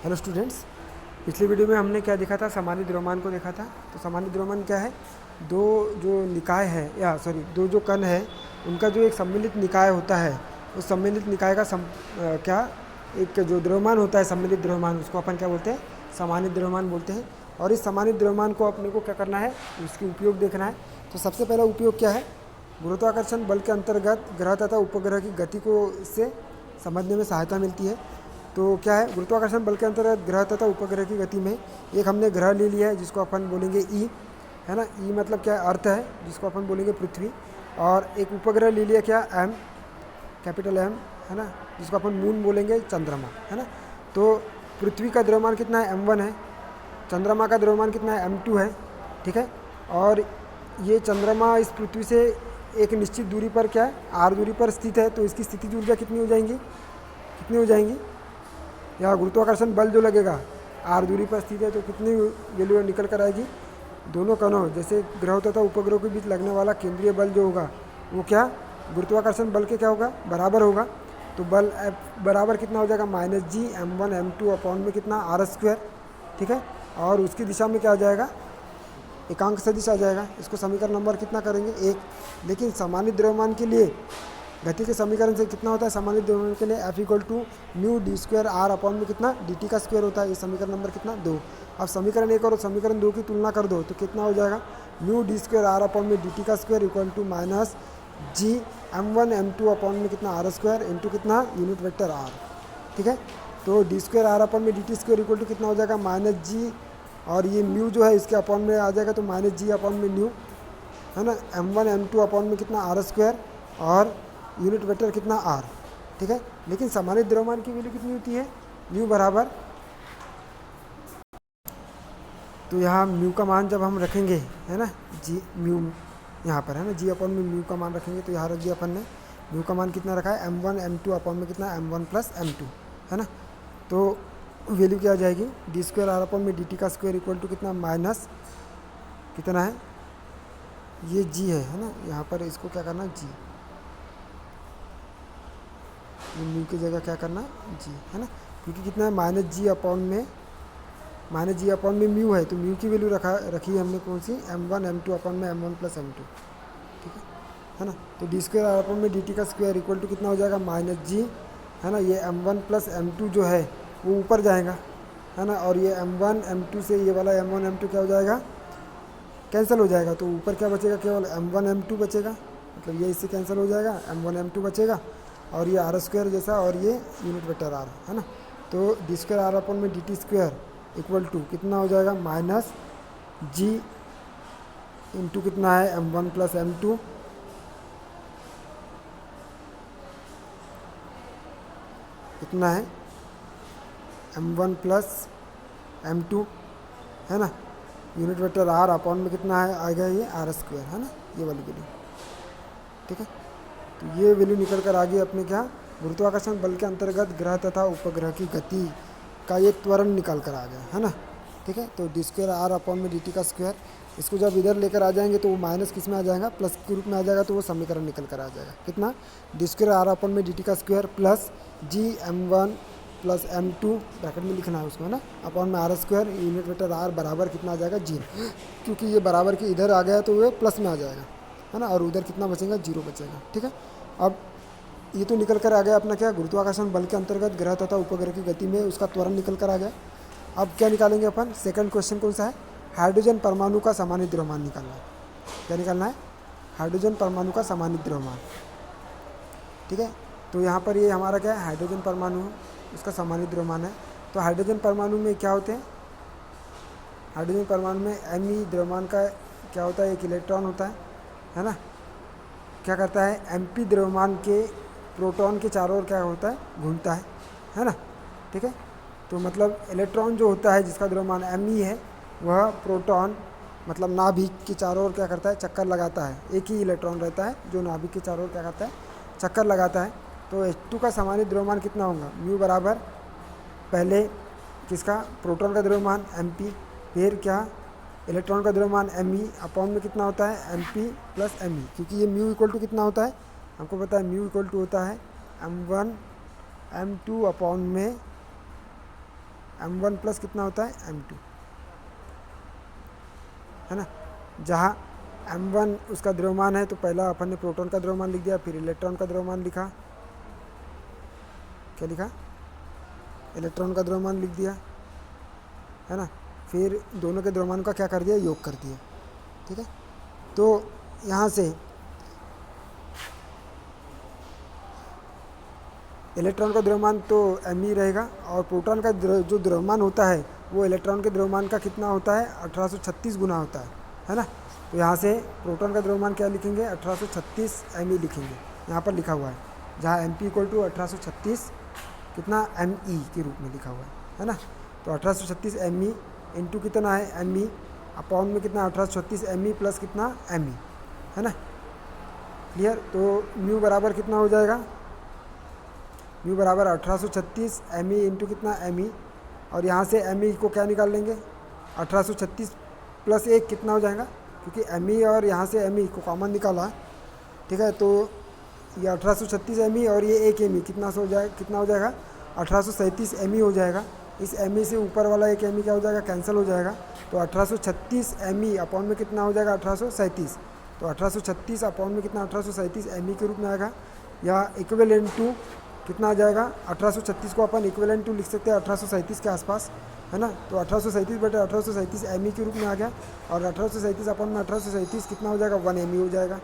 Hello students, पिछली video में हमने क्या देखा था, सामान्य द्रव्यमान को देखा था। तो सामान्य द्रव्यमान क्या है, दो जो निकाय है या सॉरी दो जो कण है उनका जो एक सम्मिलित निकाय होता है, उस सम्मिलित निकाय का क्या एक जो द्रव्यमान होता है, सम्मिलित द्रव्यमान, उसको अपन क्या बोलते हैं, सामान्य द्रव्यमान बोलते हैं। और इस सामान्य द्रव्यमान को अपने को क्या करना है, उसकी उपयोग देखना है। तो सबसे पहला उपयोग क्या है, गुरुत्वाकर्षण बल के अंतर्गत ग्रह तथा उपग्रह की गति को इससे समझने में सहायता मिलती है। तो क्या है, गुरुत्वाकर्षण बल के अंतर्गत ग्रह तथा उपग्रह की गति में एक हमने ग्रह ले लिया है जिसको अपन बोलेंगे ई, है ना। ई मतलब क्या है, अर्थ है, जिसको अपन बोलेंगे पृथ्वी। और एक उपग्रह ले लिया क्या, एम, कैपिटल एम, है ना, जिसको अपन मून बोलेंगे, चंद्रमा, है ना। तो पृथ्वी का द्रव्यमान कितना है, m1 है। चंद्रमा का द्रव्यमान कितना है, m2 है। ठीक है। और ये चंद्रमा इस पृथ्वी से एक निश्चित दूरी पर क्या है, r दूरी पर स्थित है। तो इसकी स्थितिज ऊर्जा कितनी हो जाएंगी, कितनी हो जाएंगी, या गुरुत्वाकर्षण बल जो लगेगा r दूरी पर स्थित है तो कितनी वैल्यू निकल कर आएगी। दोनों कणों जैसे ग्रह तथा उपग्रहों के बीच लगने वाला केंद्रीय बल जो होगा वो क्या, गुरुत्वाकर्षण बल के क्या होगा, बराबर होगा। तो बल बराबर कितना हो जाएगा, -G m1 m2 अपॉन में कितना, r²। ठीक है। और उसकी दिशा में क्या आ जाएगा, एकांक सदिश आ जाएगा। इसको समीकरण नंबर कितना करेंगे, 1। लेकिन सामान्य द्रव्यमान के लिए गति के समीकरण से कितना होता है, सामान्य द्रव्यमान के लिए F=μd²r अपॉन में कितना, dt का स्क्वायर होता है। ये समीकरण नंबर कितना, 2। अब समीकरण 1 और समीकरण 2 की तुलना कर दो तो कितना हो जाएगा, μd²r अपॉन में dt का square equal to -G m1 m2 upon में कितना, r² इंटू कितना, यूनिट वेक्टर r। ठीक है। तो d²r अपॉन में dt स्क्वायर इक्वल टू कितना हो जाएगा, -G, और ये म्यू जो है इसके अपॉन में आ जाएगा तो -G अपॉन में न्यू, है ना, m1 m2 अपॉन में कितना, r² और यूनिट वेक्टर कितना, r। ठीक है। लेकिन सामान्य द्रव्यमान की वैल्यू कितनी होती है, म्यू बराबर, तो यहाँ म्यू का मान जब हम रखेंगे, है ना, जी म्यू यहाँ पर है ना, जी अपॉन में म्यू का मान रखेंगे तो यहाँ रख दिया अपन ने। म्यू का मान कितना रखा है, m1 m2 अपॉन में कितना, m1 प्लस m2, है ना। तो वैल्यू क्या आ जाएगी, d² r अपॉन में dt का स्क्वायर इक्वल टू कितना, माइनस कितना है, ये g है ना, यहाँ पर इसको क्या करना, g, म्यू की जगह क्या करना, g, है ना, क्योंकि कितना है, -G अपॉन में, -G अपॉन में म्यू है तो म्यू की वैल्यू रखी है हमने कौन सी, m1 m2 अपॉन में m1 प्लस m2। ठीक है ना। तो d² r अपॉन में dt का स्क्वायर इक्वल टू कितना हो जाएगा, -G, है ना, ये m1 प्लस m2 जो है वो ऊपर जाएगा, है ना, और ये m1 m2 से ये वाला m1 m2 क्या हो जाएगा, कैंसिल हो जाएगा। तो ऊपर क्या बचेगा, केवल m1 m2 बचेगा, मतलब ये इससे कैंसिल हो जाएगा, m1 m2 बचेगा और ये r² जैसा और ये यूनिट वेक्टर r, है ना। तो d² r अपॉन में dt स्क्वायर इक्वल टू कितना हो जाएगा, -G इंटू कितना है, m1 प्लस m2, कितना है, m1 प्लस m2, है ना, यूनिट वेक्टर r अपॉन में कितना है, आएगा ये r², है ना, ये वाली वैल्यू। ठीक है। तो ये वैल्यू निकल कर आ गई अपने क्या, गुरुत्वाकर्षण बल के अंतर्गत ग्रह तथा उपग्रह की गति का ये त्वरण निकल कर आ गया, है ना। ठीक है। तो d² r अपॉन में dt का स्क्वायर, इसको जब इधर लेकर आ जाएंगे तो वो माइनस किस में आ जाएगा, प्लस के रूप में आ जाएगा। तो वो समीकरण निकल कर आ जाएगा कितना, d² r अपॉन में dt का square plus g m1 plus m2 bracket में लिखना है उसको, है ना, अपॉन में r² यूनिट वेक्टर r बराबर कितना आ जाएगा, 0, क्योंकि ये बराबर के इधर आ गया तो ये प्लस में आ जाएगा, है ना, और उधर कितना बचेगा, 0 बचेगा। ठीक है। अब ये तो निकल कर आ गया अपना क्या, गुरुत्वाकर्षण बल के अंतर्गत ग्रह तथा उपग्रह की गति में उसका त्वरण निकल कर आ गया। अब क्या निकालेंगे अपन, सेकंड क्वेश्चन कौन सा है, हाइड्रोजन परमाणु का सामान्य द्रव्यमान निकालना है। क्या निकालना है, हाइड्रोजन परमाणु का सामान्य द्रव्यमान। ठीक है। तो यहाँ पर ये हमारा क्या है, हाइड्रोजन परमाणु है, उसका सामान्य द्रव्यमान है। तो हाइड्रोजन परमाणु में क्या होते हैं, हाइड्रोजन परमाणु में me द्रव्यमान का क्या होता है, एक इलेक्ट्रॉन होता है ना, क्या करता है, mp द्रव्यमान के प्रोटॉन के चारों ओर क्या होता है, घूमता है ना। ठीक है। तो मतलब इलेक्ट्रॉन जो होता है जिसका द्रव्यमान me है, वह प्रोटॉन मतलब नाभिक के चारों ओर क्या करता है, चक्कर लगाता है। एक ही इलेक्ट्रॉन रहता है जो नाभिक के चारों ओर क्या करता है, चक्कर लगाता है। तो H2 का सामान्य द्रव्यमान कितना होगा, म्यू बराबर, पहले किसका, प्रोटॉन का द्रव्यमान mp, फिर क्या, इलेक्ट्रॉन का द्रव्यमान me अपॉन में कितना होता है, mp प्लस me, क्योंकि ये म्यू इक्वल टू कितना होता है, हमको पता है म्यू इक्वल टू होता है m1 m2 अपॉन में m1 प्लस कितना होता है m2, है ना। जहाँ m1 उसका द्रव्यमान है तो पहला अपन ने प्रोटॉन का द्रव्यमान लिख दिया, फिर इलेक्ट्रॉन का द्रव्यमान लिखा, क्या लिखा, इलेक्ट्रॉन का द्रव्यमान लिख दिया, है ना। फिर दोनों के द्रव्यमान का क्या कर दिया, योग कर दिया, ठीक है। तो यहाँ से इलेक्ट्रॉन का द्रव्यमान तो m ही रहेगा, और प्रोटॉन का जो द्रव्यमान होता है वो इलेक्ट्रॉन के द्रव्यमान का कितना होता है, 1836 गुना होता है ना। तो यहाँ से प्रोटॉन का द्रव्यमान क्या लिखेंगे, 1836 m लिखेंगे, यहाँ पर लिखा हुआ है, जहाँ mp इक्वल टू 1836 कितना me के रूप में लिखा हुआ है ना। तो 1836 me इंटू कितना है me अपॉन में कितना 1836 me प्लस कितना me, है ना, क्लियर। तो म्यू बराबर कितना हो जाएगा, म्यू बराबर 1836 me इंटू कितना me, और यहाँ से me को क्या निकाल लेंगे, 1836 प्लस 1 कितना हो जाएगा, क्योंकि me और यहाँ से me को कॉमन निकाला, ठीक है। तो ये 1836 me और ये 1 me कितना हो जाएगा 1837 me हो जाएगा। इस me से ऊपर वाला एक me क्या हो जाएगा, कैंसिल हो जाएगा। तो 1836 me अपॉन में कितना हो जाएगा 1837, तो 1836 अपॉन में कितना 1837 me के रूप में आएगा, या इक्विवेलेंट टू कितना आ जाएगा 1836 को अपन इक्विवेलेंट टू लिख सकते हैं 1837 के आसपास, है ना। तो 1837 बटे 1837 me के रूप में आ गया, और 1837 अपन में 1837 कितना हो जाएगा 1 me हो जाएगा,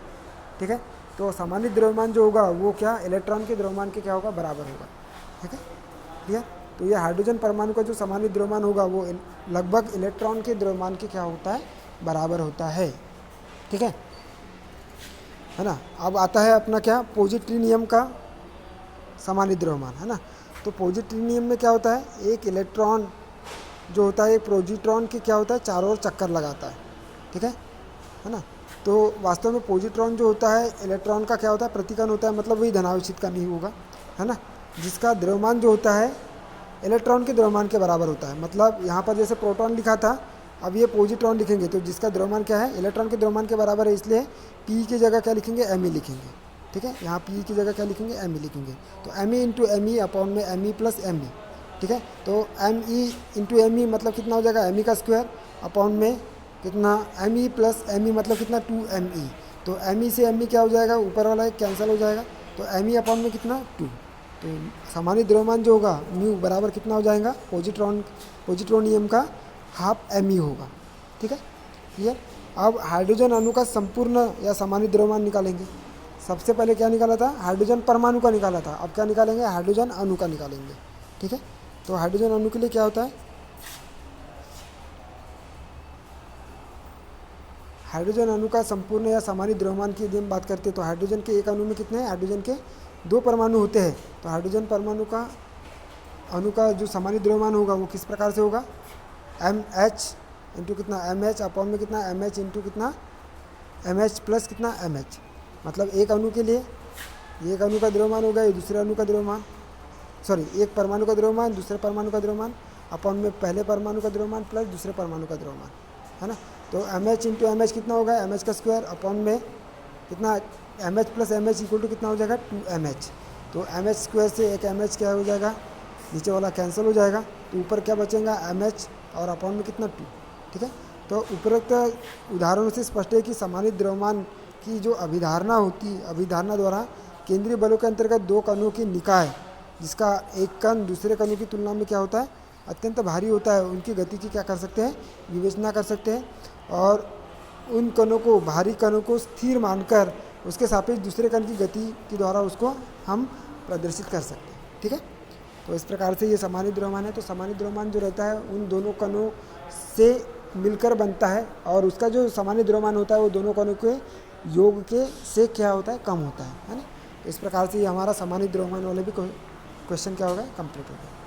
ठीक है। तो सामान्य द्रव्यमान जो होगा वो क्या, इलेक्ट्रॉन के द्रव्यमान के क्या होगा, बराबर होगा, ठीक है, क्लियर। तो ये हाइड्रोजन परमाणु का जो सामान्य द्रव्यमान होगा वो लगभग इलेक्ट्रॉन के द्रव्यमान के क्या होता है, बराबर होता है, ठीक है ना। अब आता है अपना क्या, पॉजिट्रिनियम का सामान्य द्रव्यमान, है ना। तो पॉजिट्रिनियम में क्या होता है, एक इलेक्ट्रॉन जो होता है एक पॉजिट्रॉन के क्या होता है, चारों ओर चक्कर लगाता है, ठीक है ना। तो वास्तव में पॉजिट्रॉन जो होता है इलेक्ट्रॉन का क्या होता है, प्रतिकण होता है, मतलब वही धनावेशित का नहीं होगा, है ना, जिसका द्रव्यमान जो होता है इलेक्ट्रॉन के द्रव्यमान के बराबर होता है। मतलब यहाँ पर जैसे प्रोटॉन लिखा था, अब ये पॉजिट्रॉन लिखेंगे तो जिसका द्रव्यमान क्या है, इलेक्ट्रॉन के द्रव्यमान के बराबर है, इसलिए पी की जगह क्या लिखेंगे, me लिखेंगे, ठीक है। यहाँ पी की जगह क्या लिखेंगे, me लिखेंगे। तो me इंटू me अपॉन में me प्लस me, ठीक है। तो me इंटू me मतलब कितना हो जाएगा, me का स्क्वायर अपॉन में कितना me प्लस me मतलब कितना 2me। तो me से me क्या हो जाएगा, ऊपर वाला एक कैंसिल हो जाएगा, तो me अपॉन में कितना 2। तो सामान्य द्रव्यमान जो होगा म्यू बराबर कितना हो जाएगा, पॉजिट्रोनियम का हाफ me होगा, ठीक है, क्लियर। अब हाइड्रोजन अणु का संपूर्ण या सामान्य द्रव्यमान निकालेंगे। सबसे पहले क्या निकाला था, हाइड्रोजन परमाणु का निकाला था, अब क्या निकालेंगे, हाइड्रोजन अणु का निकालेंगे, ठीक है। तो हाइड्रोजन अणु के लिए क्या होता है, हाइड्रोजन अणु का संपूर्ण या सामान्य द्रव्यमान की यदि हम बात करते हैं तो हाइड्रोजन के एक अणु में कितने हैं, हाइड्रोजन के 2 परमाणु होते हैं। तो हाइड्रोजन परमाणु का अणु का जो सामान्य द्रव्यमान होगा वो किस प्रकार से होगा, MH इंटू कितना MH अपॉन में कितना MH इंटू कितना MH प्लस कितना MH। मतलब एक अणु के लिए ये एक अणु का द्रव्यमान होगा, ये दूसरे अणु का द्रव्यमान, सॉरी एक परमाणु का द्रव्यमान दूसरे परमाणु का द्रव्यमान अपॉन में पहले परमाणु का द्रव्यमान प्लस दूसरे परमाणु का द्रव्यमान, है ना। तो MH इंटू MH कितना होगा, MH का स्क्वायर अपॉन में कितना MH plus MH equal to कितना हो जाएगा 2MH। तो MH स्क्वायर से एक MH क्या हो जाएगा, नीचे वाला कैंसिल हो जाएगा, तो ऊपर क्या बचेगा MH और अपॉन में कितना 2, ठीक है। तो उपरोक्त उदाहरणों से स्पष्ट है कि सामान्य द्रव्यमान की जो अभिधारणा होती है, अभिधारणा द्वारा केंद्रीय बलों के अंतर्गत 2 कणों की निकाय, जिसका एक कण दूसरे कणों की तुलना में क्या होता है, अत्यंत भारी होता है, उनकी गति की क्या कर सकते हैं, विवेचना कर सकते हैं, और उन कणों को, भारी कणों को स्थिर मानकर उसके सापेक्ष दूसरे कण की गति के द्वारा उसको हम प्रदर्शित कर सकते हैं, ठीक है। तो इस प्रकार से ये सामान्य द्रव्यमान है। तो सामान्य द्रव्यमान जो रहता है उन दोनों कणों से मिलकर बनता है, और उसका जो सामान्य द्रव्यमान होता है वो दोनों कणों के योग के से क्या होता है, कम होता है ना। इस प्रकार से ये हमारा सामान्य द्रव्यमान वाले भी क्वेश्चन क्या होगा, कंप्लीट होगा।